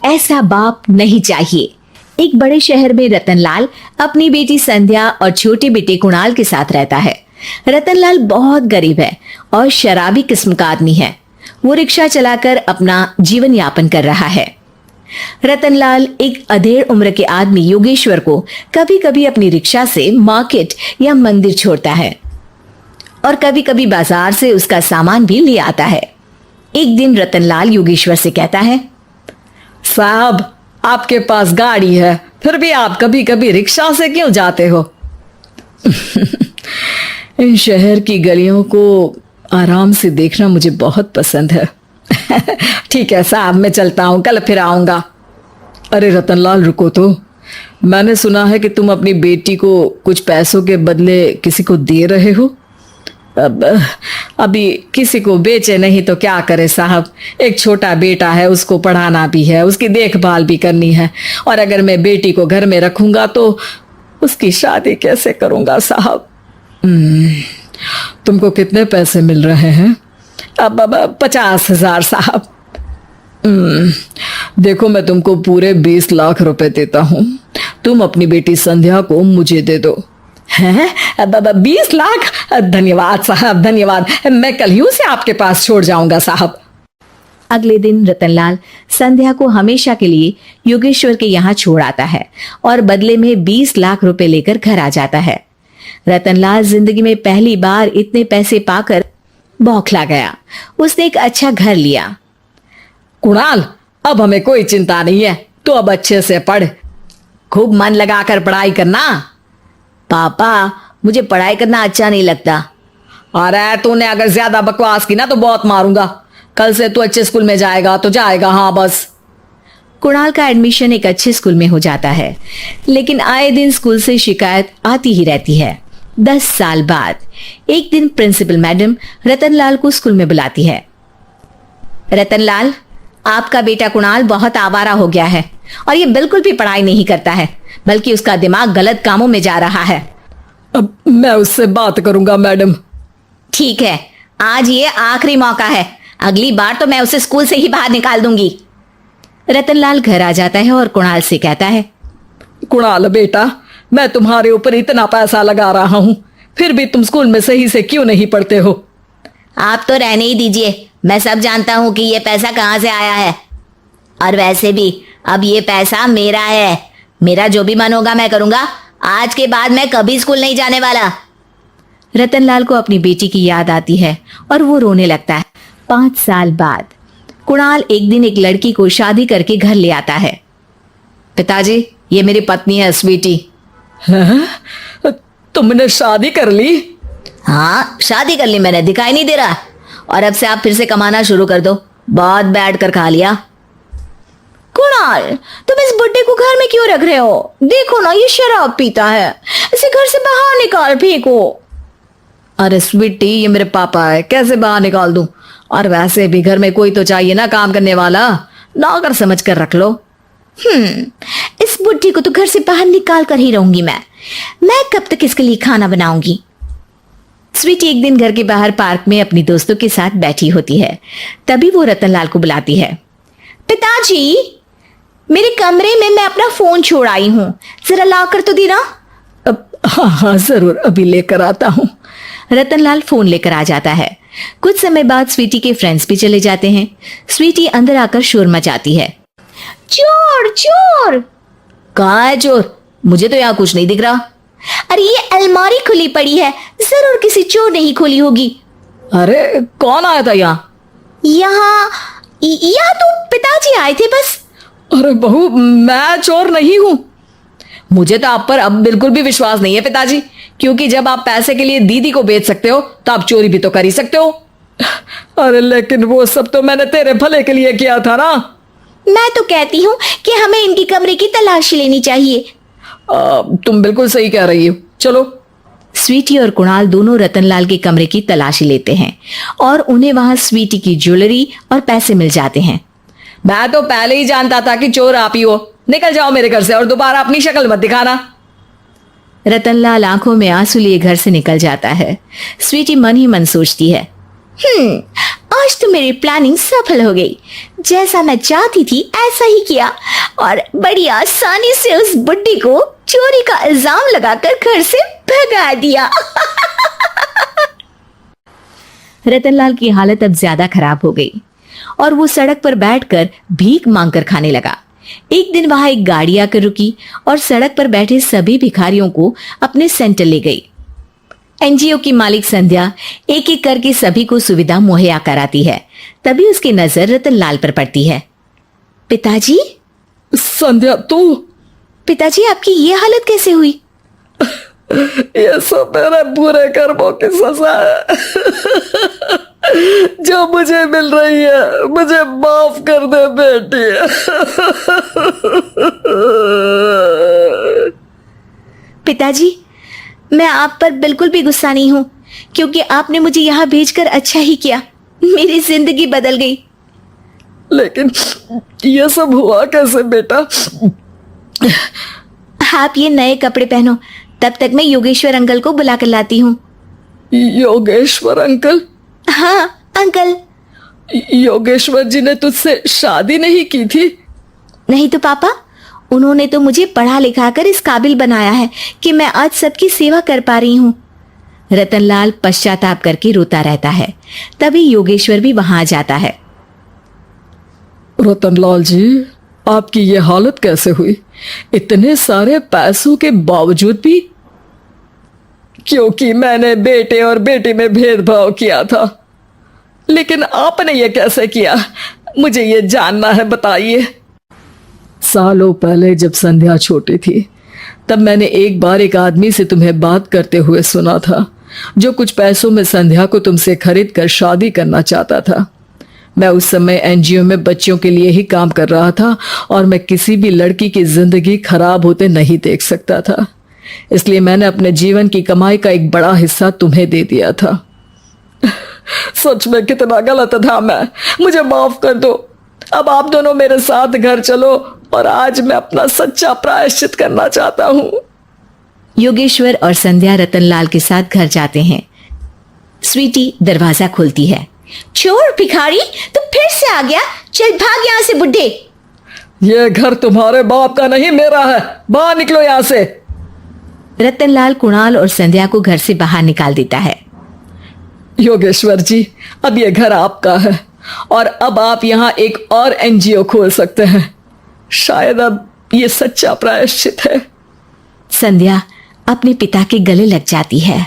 ऐसा बाप नहीं चाहिए। एक बड़े शहर में रतनलाल अपनी बेटी संध्या और छोटे बेटे कुणाल के साथ रहता है। रतनलाल बहुत गरीब है और शराबी किस्म का आदमी है। वो रिक्शा चलाकर अपना जीवन यापन कर रहा है। रतनलाल एक अधेड़ उम्र के आदमी योगेश्वर को कभी कभी अपनी रिक्शा से मार्केट या मंदिर छोड़ता है और कभी कभी बाजार से उसका सामान भी ले आता है। एक दिन रतनलाल योगेश्वर से कहता है, साहब आपके पास गाड़ी है, फिर भी आप कभी कभी रिक्शा से क्यों जाते हो? इन शहर की गलियों को आराम से देखना मुझे बहुत पसंद है। ठीक है साहब, मैं चलता हूँ, कल फिर आऊंगा। अरे रतनलाल रुको तो, मैंने सुना है कि तुम अपनी बेटी को कुछ पैसों के बदले किसी को दे रहे हो। अभी किसी को बेचे नहीं तो क्या करे साहब, एक छोटा बेटा है, उसको पढ़ाना भी है, उसकी देखभाल भी करनी है, और अगर मैं बेटी को घर में रखूंगा तो उसकी शादी कैसे करूंगा साहब। तुमको कितने पैसे मिल रहे हैं? अब 50,000 साहब। देखो मैं तुमको पूरे 20 लाख रुपए देता हूँ, तुम अपनी बेटी संध्या को मुझे दे दो। हैं? 20 लाख? धन्यवाद साहब, धन्यवाद, मैं कल ही उसे आपके पास छोड़ जाऊंगा साहब। अगले दिन रतनलाल संध्या को हमेशा के लिए योगेश्वर के यहाँ छोड़ आता है और बदले में 20 लाख रुपए लेकर घर आ जाता है। रतनलाल जिंदगी में पहली बार इतने पैसे पाकर बौखला गया। उसने एक अच्छा घर लिया। कुणाल, अब हमें कोई चिंता नहीं है, तो अब अच्छे से पढ़, खूब मन लगाकर पढ़ाई करना। पापा मुझे पढ़ाई करना अच्छा नहीं लगता। अरे तूने अगर ज्यादा बकवास की ना तो बहुत मारूंगा। कल से तू अच्छे स्कूल में जाएगा तो जाएगा, हाँ बस। कुणाल का एडमिशन एक अच्छे स्कूल में हो जाता है, लेकिन आए दिन स्कूल से शिकायत आती ही रहती है। 10 साल बाद एक दिन प्रिंसिपल मैडम रतनलाल को स्कूल में बुलाती है। रतनलाल, आपका बेटा कुणाल बहुत आवारा हो गया है और ये बिल्कुल भी पढ़ाई नहीं करता है, बल्कि उसका दिमाग गलत कामों में जा रहा है। अब मैं उससे बात करूंगा मैडम। ठीक है, आज ये आखिरी मौका है, अगली बार तो मैं उसे स्कूल से ही बाहर निकाल दूंगी। रतनलाल घर आ जाता है और कुणाल से कहता है, कुणाल बेटा, मैं तुम्हारे ऊपर इतना पैसा लगा रहा हूं, फिर भी तुम स्कूल में सही से क्यों नहीं पढ़ते हो? आप तो रहने ही दीजिए, मैं सब जानता हूं कि ये पैसा कहां से आया है, और वैसे भी अब ये पैसा मेरा है, मेरा जो भी मन होगा मैं करूंगा, आज के बाद मैं कभी स्कूल नहीं जाने वाला। रतनलाल को अपनी बेटी की याद आती है और वो रोने लगता है। 5 साल बाद कुणाल एक दिन एक लड़की को शादी करके घर ले आता है। पिताजी, ये मेरी पत्नी है स्वीटी। तुमने शादी कर ली? हाँ, शादी कर ली मैंने, दिखाई नहीं दे रहा? और अब से आप फिर से कमाना शुरू कर दो, बहुत बैठ कर खा लिया। कुणाल, तुम इस बुड्ढे को घर में क्यों रख रहे हो? देखो ना, ये शराब पीता है, इसे घर से बाहर निकाल फेंको। अरे स्वीटी, ये मेरे पापा है, कैसे बाहर निकाल दूं? और वैसे भी घर में कोई तो चाहिए ना काम करने वाला, नौकर समझ कर रख लो। इस बुड्ढी को तो घर से बाहर निकाल कर ही रहूंगी मैं कब तक इसके लिए खाना बनाऊंगी। स्वीटी एक दिन घर के बाहर पार्क में अपनी दोस्तों के साथ बैठी होती है। तभी वो रतनलाल को बुलाती है। पिताजी, मेरे कमरे में मैं अपना फोन छोड़ आई हूँ, जरा ला कर तो देना। हाँ हाँ जरूर, अभी लेकर आता हूँ। रतनलाल फोन लेकर आ जाता है। कुछ समय बाद स्वीटी के फ्रेंड्स भी चले जाते हैं। स्वीटी अंदर आकर शोर मचाती है, चोर चोर। कहाँ है चोर? मुझे तो यहाँ कुछ नहीं दिख रहा। अरे ये अलमारी खुली पड़ी है, जरूर किसी चोर ने ही खोली होगी। अरे कौन आया था यहाँ? यहाँ तो पिताजी आए थे बस। अरे बहू, मैं चोर नहीं हूँ। मुझे तो आप पर अब बिल्कुल भी विश्वास नहीं है पिताजी, क्योंकि जब आप पैसे के लिए दीदी को बेच सकते हो तो आप चोरी भी तो कर ही सकते हो। अरे लेकिन वो सब तो मैंने तेरे भले के लिए किया था ना। मैं तो कहती हूँ कि हमें इनकी कमरे की तलाशी लेनी चाहिए। तुम बिल्कुल सही कह रही हो, चलो। स्वीटी और कुणाल दोनों रतनलाल के कमरे की तलाशी लेते हैं और उन्हें वहां स्वीटी की ज्वेलरी और पैसे मिल जाते हैं। मैं तो पहले ही जानता था कि चोर आप ही हो। निकल जाओ मेरे घर से और दोबारा अपनी शक्ल मत दिखाना। रतनलाल आंखों में आंसू लिए घर से निकल जाता है। स्वीटी मन ही मन सोचती है, आज तो मेरी प्लानिंग सफल हो गई। जैसा मैं चाहती थी ऐसा ही किया और बड़ी आसानी से उस बुड्ढी को चोरी का इल्जाम लगाकर घर से भगा दिया। रतनलाल की हालत अब ज्यादा खराब हो गई और वो सड़क पर बैठकर भीख मांगकर खाने लगा। एक दिन वहां एक गाड़ी आकर रुकी और सड़क पर बैठे सभी भिखारियों को अपने सेंटर ले गई। एनजीओ की मालिक संध्या एक एक करके सभी को सुविधा मुहैया कराती है। तभी उसकी नजर रतनलाल पर पड़ती है। पिताजी? संध्या तू? पिताजी, आपकी ये हालत कैसे हुई? ये सब मेरे बुरे कर्मों की सजा है जो मुझे मिल रही है। मुझे माफ कर दे बेटी। पिताजी, मैं आप पर बिल्कुल भी गुस्सा नहीं हूं, क्योंकि आपने मुझे यहाँ भेजकर अच्छा ही किया। मेरी जिंदगी बदल गई। लेकिन ये सब हुआ कैसे बेटा? आप ये नए कपड़े पहनो, तब तक मैं योगेश्वर अंकल को बुला कर लाती हूँ। योगेश्वर अंकल? हाँ अंकल। योगेश्वर जी ने तुझसे शादी नहीं की थी? नहीं तो पापा, उन्होंने तो मुझे पढ़ा लिखा कर इस काबिल बनाया है कि मैं आज सबकी सेवा कर पा रही हूँ। रतनलाल पश्चाताप करके रोता रहता है। तभी योगेश्वर भी वहां आ जाता है। रतनलाल जी, आपकी ये हालत कैसे हुई? इतने सारे पैसों के बावजूद भी? क्योंकि मैंने बेटे और बेटी में भेदभाव किया था। लेकिन आपने ये कैसे किया? मुझे ये जानना है, बताइए। सालों पहले जब संध्या छोटी थी, तब मैंने एक बार एक आदमी से तुम्हें बात करते हुए सुना था, जो कुछ पैसों में संध्या को तुमसे खरीद कर शादी करना चाहता था। मैं उस समय एनजीओ में बच्चों के लिए ही काम कर रहा था और मैं किसी भी लड़की की जिंदगी खराब होते नहीं देख सकता था। इसलिए मैंने अपने जीवन की कमाई का एक बड़ा हिस्सा तुम्हें दे दिया था। सच में कितना गलत था मैं। मुझे माफ कर दो। अब आप दोनों मेरे साथ घर चलो और आज मैं अपना सच्चा प्रायश्चित करना चाहता हूँ। योगेश्वर और संध्या रतनलाल के साथ घर जाते हैं। स्वीटी दरवाजा खोलती है। चोर भिखारी, तू फिर से आ गया? चल भाग यहाँ से बुड्ढे। ये घर तुम्हारे बाप का नहीं, मेरा है। बाहर निकलो यहाँ से। रतनलाल कुणाल और संध्या को घर से बाहर निकाल देता है। योगेश्वर जी, अब ये घर आपका है और अब आप यहाँ एक और एनजीओ खोल सकते हैं। शायद अब ये सच्चा प्रायश्चित है। संध्या अपने पिता के गले लग जाती है।